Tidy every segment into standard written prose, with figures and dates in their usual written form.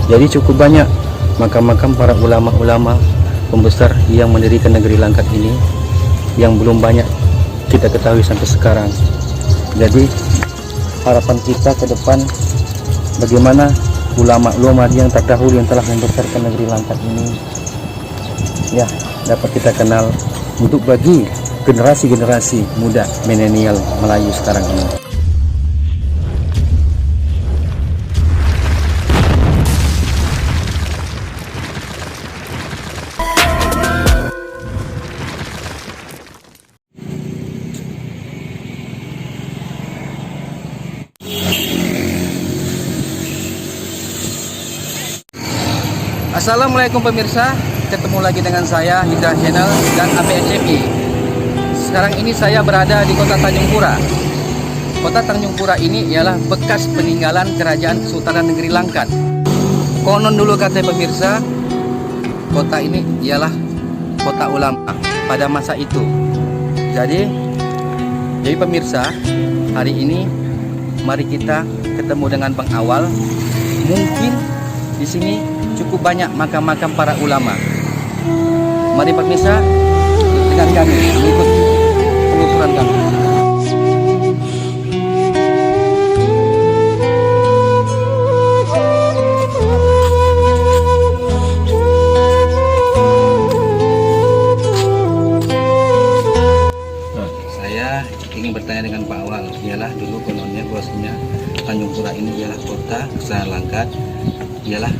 Jadi cukup banyak makam-makam para ulama-ulama pembesar yang mendirikan negeri Langkat ini yang belum banyak kita ketahui sampai sekarang. Jadi harapan kita ke depan, bagaimana ulama-ulama yang terdahulu yang telah membesarkan negeri Langkat ini ya dapat kita kenal untuk bagi generasi-generasi muda milenial Melayu sekarang ini. Assalamualaikum pemirsa, ketemu lagi dengan saya Hidra Channel dan APSMI. Sekarang ini saya berada di kota Tanjung Pura. Kota Tanjung Pura ini ialah bekas peninggalan kerajaan Kesultanan Negeri Langkat. Konon dulu kata pemirsa, kota ini ialah kota ulama pada masa itu. Jadi pemirsa, hari ini mari kita ketemu dengan Bang Awal. Mungkin di sini cukup banyak makam-makam para ulama. Mari pemirsa dengan kami mengikuti penelusuran kami. Saya ingin bertanya dengan Pak Awal. Ialah dulu kononnya bahwasanya Tanjung Pura ini ialah kota Kesultanan Langkat. Ialah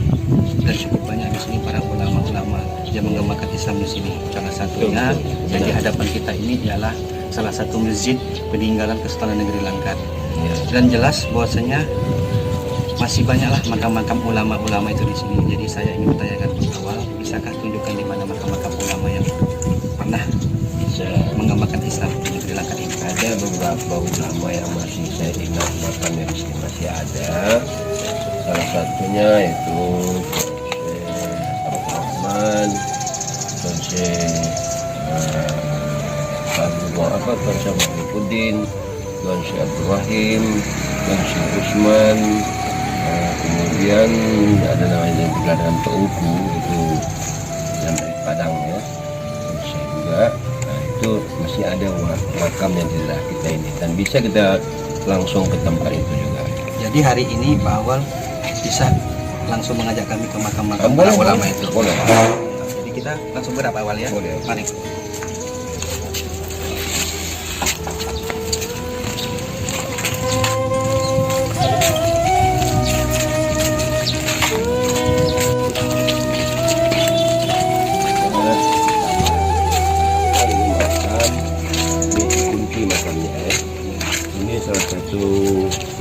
dan cukup banyak di sini para ulama-ulama yang mengembangkan Islam di sini. Salah satunya yang di hadapan kita ini ialah salah satu masjid peninggalan Kesultanan Negeri Langkat. Dan jelas bahwasanya masih banyaklah makam-makam ulama-ulama itu di sini. Jadi saya ingin bertanyakan Pak Awal, bisakah tunjukkan di mana makam-makam ulama yang pernah mengembangkan Islam di Negeri Langkat ini? Ada beberapa ulama yang masih saya ingat makamnya di sini masih ada. Salah satunya yaitu Rahman, Tuan Syekh Tuan Syekh Mahmudin, Tuan Syekh Abdul Rahim, Tuan Syekh Usman, kemudian ada namanya yang digelar dengan Teuku, itu yang dari Padang ya, Tuan Syekh juga. Nah itu masih ada makam yang tidak kita ini dan bisa kita langsung ke tempat itu juga. Jadi hari ini Pak Awal bisa langsung mengajak kami ke makam-makam para ulama itu. Boleh. Jadi kita langsung berapa Awal ya? Boleh. Mari. Ini salah satu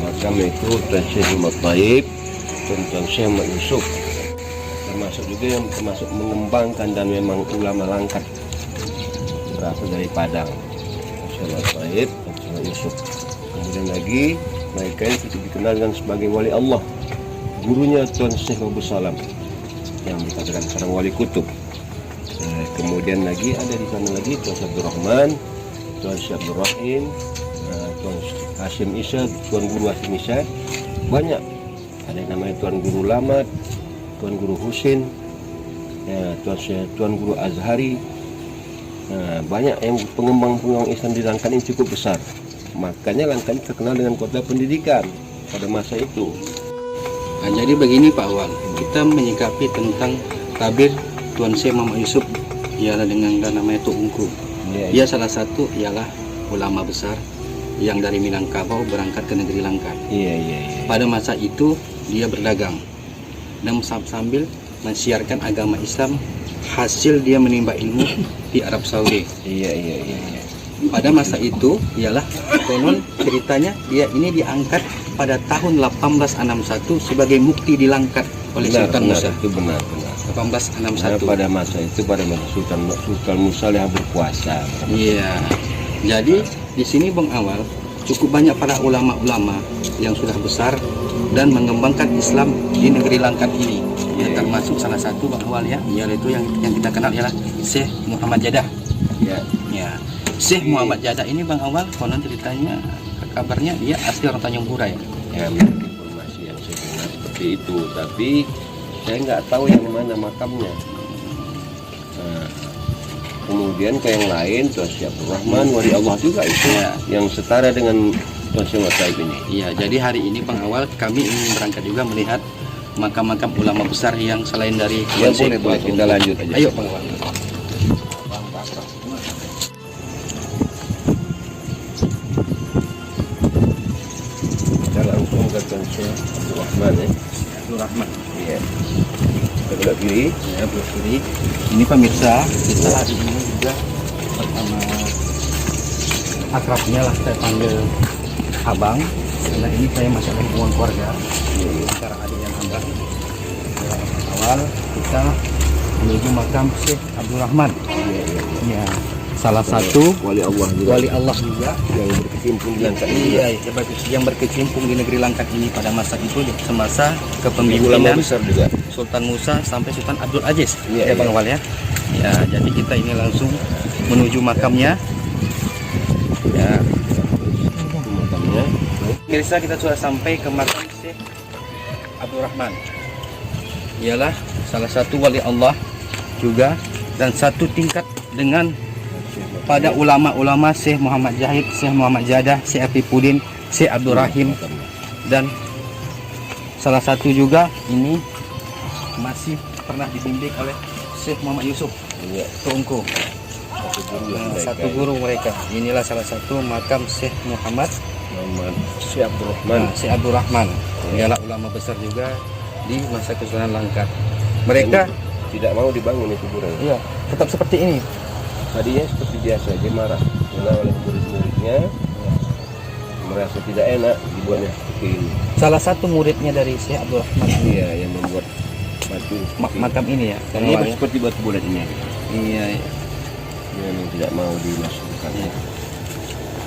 makam itu Tuan Syekh Muhammad Taib dan Tuan Syekh Muhammad Yusuf, termasuk juga yang termasuk mengembangkan dan memang ulama Langkat berasal dari Padang, Tuan Syekh Muhammad Taib dan Syekh Muhammad Yusuf. Kemudian lagi mereka itu dikenal dengan sebagai wali Allah, gurunya Tuan Syekh Abu Salam yang dikatakan seorang wali kutub. Kemudian lagi ada di sana lagi Tuan Syekh Abdul Rahman, Tuan Syekh Abdul Rahim, Tuan Hashim Isa, Tuan Guru Hashim Isa, banyak. Ada yang namanya Tuan Guru Lamat, Tuan Guru Husin, ya, Tuan Guru Azhari. Nah, banyak yang pengembang Islam di Langkat ini cukup besar. Makanya Langkat ini terkenal dengan kota pendidikan pada masa itu. Nah, jadi begini Pak Awal, kita menyikapi tentang tabir Tuan Syekh Muhammad Yusuf ialah dengan namanya Teuku. Dia salah satu ialah ulama besar yang dari Minangkabau berangkat ke negeri Langkat. Pada masa itu dia berdagang dan sambil mensiarkan agama Islam hasil dia menimba ilmu di Arab Saudi. Pada masa itu ialah konon ceritanya dia ini diangkat pada tahun 1861 sebagai mukti di Langkat oleh Sultan Musa. Itu benar. 1861. Pada masa itu pada masa Sultan Musa yang berkuasa. Iya. Jadi di sini Bang Awal cukup banyak para ulama-ulama yang sudah besar dan mengembangkan Islam di negeri Langkat ini. Ya, termasuk salah satu Bang Awal ya, yaitu yang kita kenal ialah Syekh Muhammad Jadah. Ya. Syekh Muhammad Jadah ini Bang Awal konon ceritanya kabarnya dia asli orang Tanjung Pura ya. Ya, informasi yang saya dengar seperti itu, tapi saya nggak tahu yang mana makamnya. Nah, kemudian ke yang lain Tuan Syekh Abdul Rahman wali Allah juga itu Ya. yang setara dengan Tuan Syekh Muhammad Taib ini. Iya, jadi hari ini Bang Awal kami ingin berangkat juga melihat makam-makam ulama besar yang selain dari Ya, Tuan Syekh. boleh, kita lanjut aja. Ayo Bang Awal. Kita langsung ke Tuan Syekh Abdul Rahman ya. Abdul Rahman. Iya. Kita belok kiri. Ya, belah kiri. Ini pemirsa, kita hari ini juga bersama akrabnya lah saya panggil abang. Karena ini saya masih ada hubungan keluarga antara adik dan abang. Ya, awal kita menuju makam Syekh Abdul Rahman. Ya, salah satu Wali Allah juga. wali Allah juga yang berkecimpung di Langkat ini. iya, yang berkecimpung di negeri Langkat ini pada masa itu, di semasa Ulama kepemimpinan besar juga. Sultan Musa sampai Sultan Abdul Aziz. Iya, Ya Bang iya. Awal ya. Ya, jadi kita ini langsung menuju makamnya. Ya, Itu makamnya. pemirsa, kita sudah sampai ke makam Syekh Abdul Rahman. Ialah salah satu wali Allah juga dan satu tingkat dengan pada ulama-ulama Syekh Muhammad Jahid, Syekh Muhammad Jadah, Syekh Afifuddin, Syekh Abdul Rahim, dan salah satu juga ini masih pernah dibimbing oleh Syekh Muhammad Yusuf Iya. Tungku. Satu guru mereka. Inilah salah satu makam Syekh Muhammad Syekh Abdul Rahman. Syekh Abdul Rahman. Ialah ulama besar juga di masa Kesultanan Langkat. Mereka Tidak mau dibangun itu kuburan. iya, tetap seperti ini. Tadinya seperti biasa, dia marah karena oleh murid-muridnya merasa tidak enak dibuatnya seperti ini. Salah satu muridnya dari Syekh Abdul Rahman Iya, yang membuat batu makam ini ya. ini seperti batu bulat ini. Iya, iya. Dia memang tidak mau dimasukkan. Iya.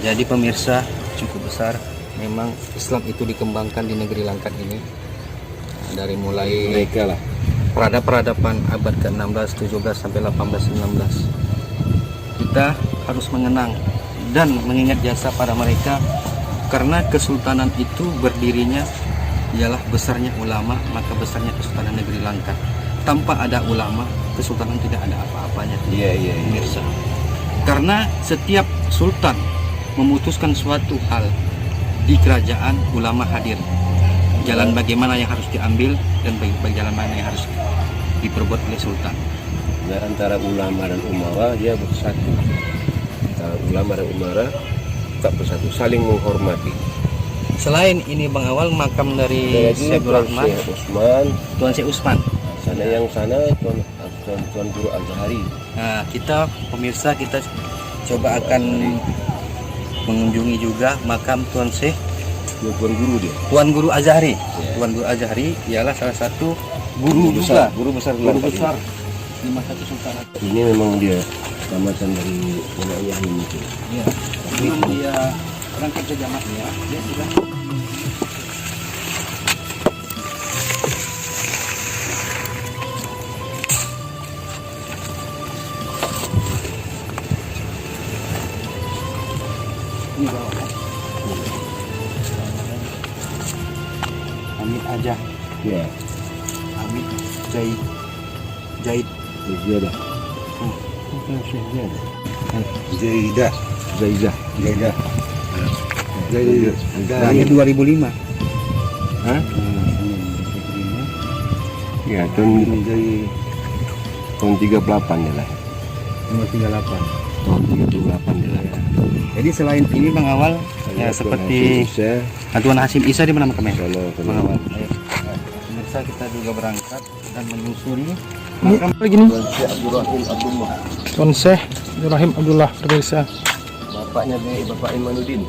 Jadi pemirsa cukup besar. Memang Islam itu dikembangkan di negeri Langkat ini. Dari mulai Mereka lah. peradaban abad ke-16, 17 sampai 18, 19. Kita harus mengenang dan mengingat jasa pada mereka karena kesultanan itu berdirinya ialah besarnya ulama, maka besarnya Kesultanan Negeri Langkat. Tanpa ada ulama, kesultanan tidak ada apa-apanya. Iya, iya, iya. Pemirsa. Karena setiap sultan memutuskan suatu hal di kerajaan, ulama hadir. Jalan bagaimana yang harus diambil dan bagi jalan mana yang harus diperbuat oleh sultan. Nah, antara ulama dan umara dia bersatu. Antara ulama dan umara tak bersatu, saling menghormati. Selain ini Bang Awal, makam dari Syekh Abdul Rahman, Syekh Usman. Tuan Syekh Usman. Sana yang sana Tuan Guru Al-Zahari. Nah, kita pemirsa kita coba akan mengunjungi juga makam Tuan Syekh Dia Tuan Guru dia. Tuan Guru Azhari. Ya. Tuan Guru Azhari ialah salah satu guru juga. Guru besar Guru Langkat besar di masa Kesultanan. ini memang dia tamatan dari nenek Yahim itu. Iya. Sebelum dia berangkat ke jamaknya, dia sudah ini bawah. Amit aja, Ya, Amit Jahid, Jahid. dia dah. Zaidah. Zaidah. Zaidah. Lahir 2005. Hah? Ya, tahun 38 dia lah. Nomor 38. Tahun 38 dia lah. Jadi selain ini Bang Awal, ya seperti Tuan Hasim Isa di mana makamnya? Bang Awal. Ayo. Pemirsa kita juga berangkat dan menyusuri makam Lagi nih, Syekh Abdul Rahim Abdullah. Tuan Syekh Abdul Rahim Abdullah Perdesa. Bapaknya dari Bapak Imanuddin.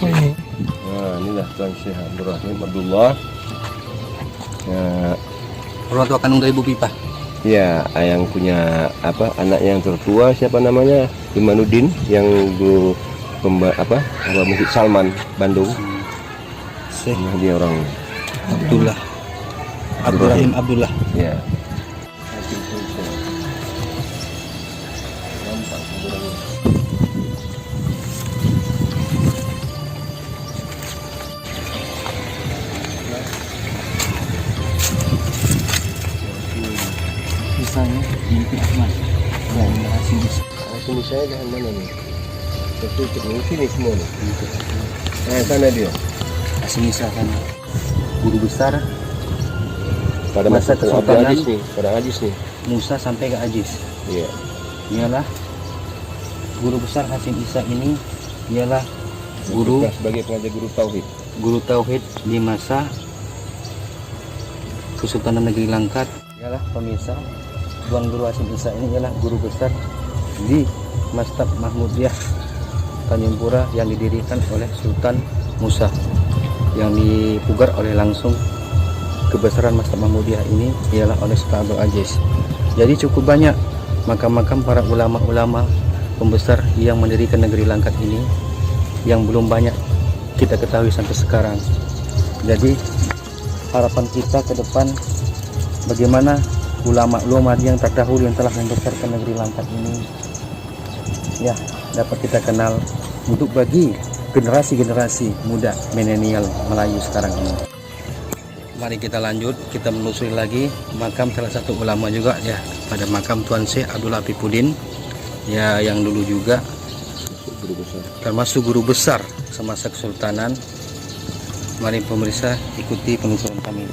Oh ini, Nah, inilah Tuan Syekh Abdul Rahim Abdullah. Ya, orang tua kandung dari Bu Pipa. ya, yang punya apa anak yang tertua siapa namanya Imanuddin yang guru apa Masjid Salman Bandung. Syekh Nah, dia orang Abdullah Abdul Rahim Abdullah. ya. Sini saya dahan mana nih? Tertutup nih, sini semua nih. Nah, sana dia. Hasim Isa kan guru besar Pada masa Masa Abdul Kesultanan. Aziz nih, pada Aziz nih. Musa sampai ke Aziz. Iya. Ialah guru besar Hasim Isa ini ialah guru sebagai pengajar guru tauhid. di masa Kesultanan Negeri Langkat. Ialah pemirsa, Tuan Guru Hasim Isa ini ialah guru besar di Mastab Mahmudiyah Tanjung Pura yang didirikan oleh Sultan Musa, yang dipugar oleh langsung kebesaran Mastab Mahmudiyah ini ialah oleh Sultan Abdul Aziz. Jadi cukup banyak makam-makam para ulama-ulama pembesar yang mendirikan negeri Langkat ini yang belum banyak kita ketahui sampai sekarang. Jadi harapan kita ke depan bagaimana ulama-ulama yang terdahulu yang telah membesarkan negeri Langkat ini ya dapat kita kenal untuk bagi generasi-generasi muda milenial Melayu sekarang ini. Mari kita lanjut, kita menelusuri lagi makam salah satu ulama juga ya, pada makam Tuan Syekh Abdul Afifuddin ya, yang dulu juga termasuk guru besar semasa Kesultanan. Mari pemirsa ikuti penelusuran kami.